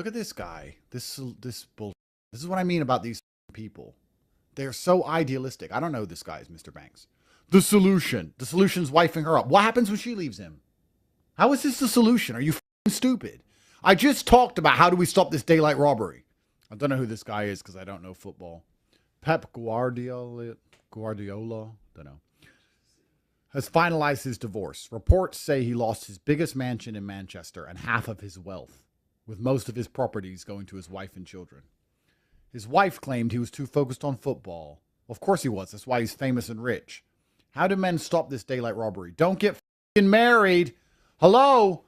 Look at this guy. This bull. This is what I mean about these people. They're so idealistic. I don't know this guy is Mr. Banks. The solution. The solution's wifing her up. What happens when she leaves him? How is this the solution? Are you stupid? I just talked about how do we stop this daylight robbery. I don't know who this guy is because I don't know football. Pep Guardiola, don't know, has finalized his divorce. Reports say he lost his biggest mansion in Manchester and half of his wealth, with most of his properties going to his wife and children. His wife claimed he was too focused on football. Of course he was. That's why he's famous and rich. How do men stop this daylight robbery? Don't get married. Hello?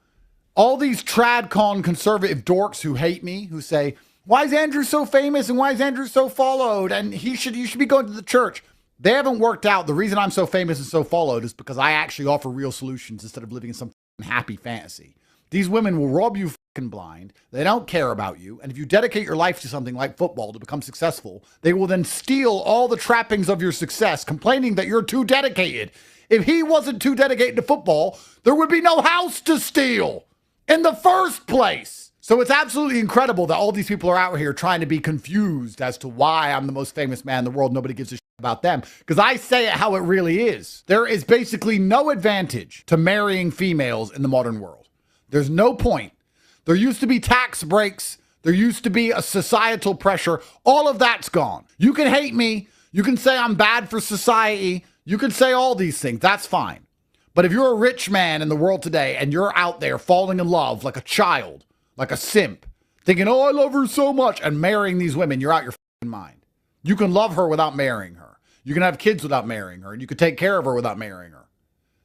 All these tradcon conservative dorks who hate me, who say, why is Andrew so famous and why is Andrew so followed? And you should be going to the church. They haven't worked out. The reason I'm so famous and so followed is because I actually offer real solutions instead of living in some happy fantasy. These women will rob you blind. They don't care about you. And if you dedicate your life to something like football to become successful, they will then steal all the trappings of your success, complaining that you're too dedicated. If he wasn't too dedicated to football, there would be no house to steal in the first place. So it's absolutely incredible that all these people are out here trying to be confused as to why I'm the most famous man in the world. Nobody gives a shit about them, because I say it how it really is. There is basically no advantage to marrying females in the modern world. There's no point. There used to be tax breaks. There used to be a societal pressure. All of that's gone. You can hate me. You can say I'm bad for society. You can say all these things. That's fine. But if you're a rich man in the world today and you're out there falling in love like a child, like a simp, thinking, oh, I love her so much, and marrying these women, you're out your mind. You can love her without marrying her. You can have kids without marrying her, and you can take care of her without marrying her.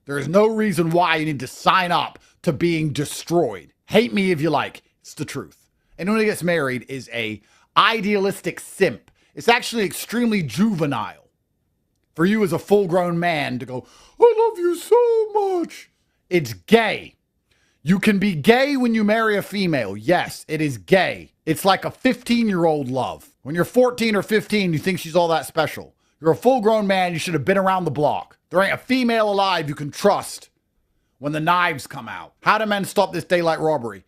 There is no reason why you need to sign up to being destroyed. Hate me if you like. It's the truth. Anyone who gets married is a idealistic simp. It's actually extremely juvenile for you as a full-grown man to go, I love you so much. It's gay. You can be gay when you marry a female. Yes, it is gay. It's like a 15-year-old love. When you're 14 or 15, you think she's all that special. You're a full-grown man. You should have been around the block. There ain't a female alive you can trust when the knives come out. How do men stop this daylight robbery?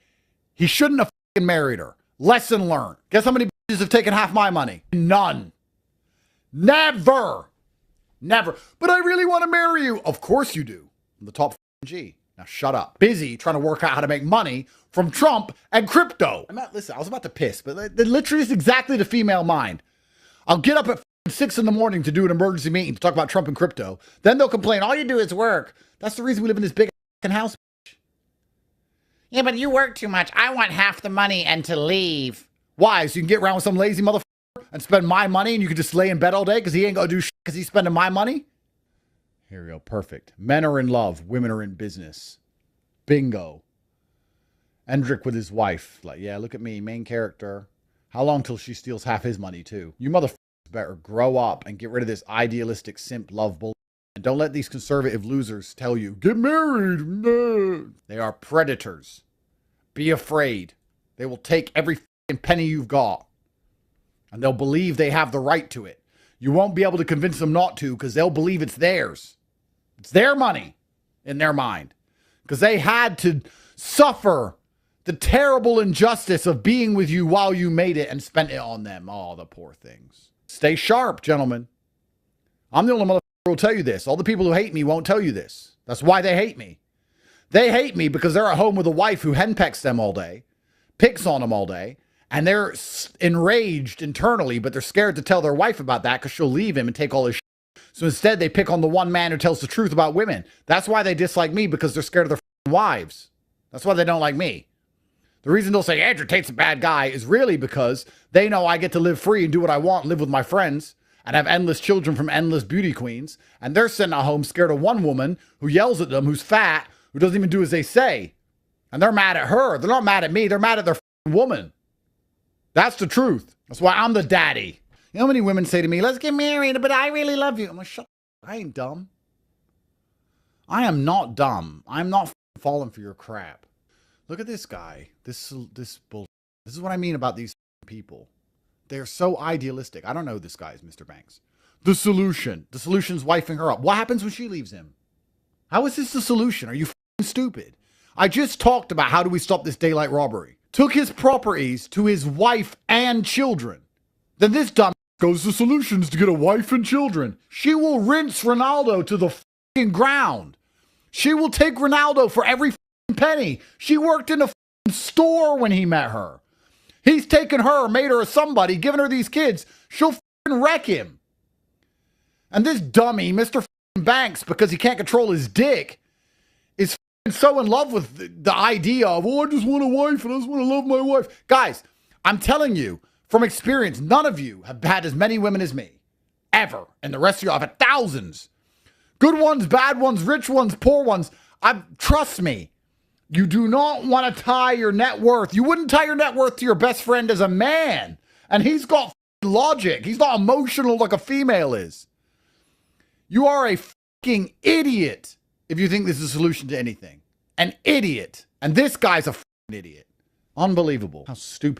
He shouldn't have married her. Lesson learned. Guess how many bitches have taken half my money? None. Never. Never. But I really want to marry you. Of course you do. I'm the top G. Now shut up. Busy trying to work out how to make money from Trump and crypto. Listen, I was about to piss, but literally it's exactly the female mind. I'll get up at 6 in the morning to do an emergency meeting to talk about Trump and crypto. Then they'll complain, all you do is work. That's the reason we live in this big house. Yeah, but you work too much. I want half the money and to leave. Why? So you can get around with some lazy motherfucker and spend my money and you can just lay in bed all day because he ain't gonna do shit because he's spending my money? Here we go. Perfect. Men are in love. Women are in business. Bingo. Endrick with his wife. Like, yeah, look at me. Main character. How long till she steals half his money too? You motherfuckers better grow up and get rid of this idealistic simp love bull. And don't let these conservative losers tell you, get married. No. They are predators. Be afraid. They will take every penny you've got. And they'll believe they have the right to it. You won't be able to convince them not to because they'll believe it's theirs. It's their money in their mind. Because they had to suffer the terrible injustice of being with you while you made it and spent it on them. Oh, the poor things. Stay sharp, gentlemen. I'm the only motherfucker who will tell you this. All the people who hate me won't tell you this. That's why they hate me. They hate me because they're at home with a wife who henpecks them all day, picks on them all day, and they're enraged internally, but they're scared to tell their wife about that because she'll leave him and take all his shit. So instead, they pick on the one man who tells the truth about women. That's why they dislike me, because they're scared of their wives. That's why they don't like me. The reason they'll say Andrew Tate's a bad guy is really because they know I get to live free and do what I want, live with my friends, and have endless children from endless beauty queens. And they're sitting at home scared of one woman who yells at them, who's fat, who doesn't even do as they say. And they're mad at her. They're not mad at me. They're mad at their woman. That's the truth. That's why I'm the daddy. You know how many women say to me, let's get married, but I really love you. I'm like, shut up. I ain't dumb. I am not dumb. I'm not falling for your crap. Look at this guy. This bull. This is what I mean about these people. They're so idealistic. I don't know this guy is Mr. Banks. The solution. The solution's wifing her up. What happens when she leaves him? How is this the solution? Are you stupid? I just talked about how do we stop this daylight robbery. Took his properties to his wife and children. Then this dumb goes, the solution is to get a wife and children. She will rinse Ronaldo to the fucking ground. She will take Ronaldo for every penny. She worked in a store when he met her. He's taken her, made her a somebody, given her these kids. She'll wreck him. And this dummy, Mr. Banks, because he can't control his dick, is so in love with the idea of, oh, I just want a wife and I just want to love my wife. Guys, I'm telling you from experience, none of you have had as many women as me. Ever. And the rest of you have had thousands. Good ones, bad ones, rich ones, poor ones. Trust me, you do not want to tie your net worth. You wouldn't tie your net worth to your best friend as a man. And he's got logic. He's not emotional like a female is. You are a fucking idiot if you think this is a solution to anything. An idiot. And this guy's a fucking idiot. Unbelievable. How stupid.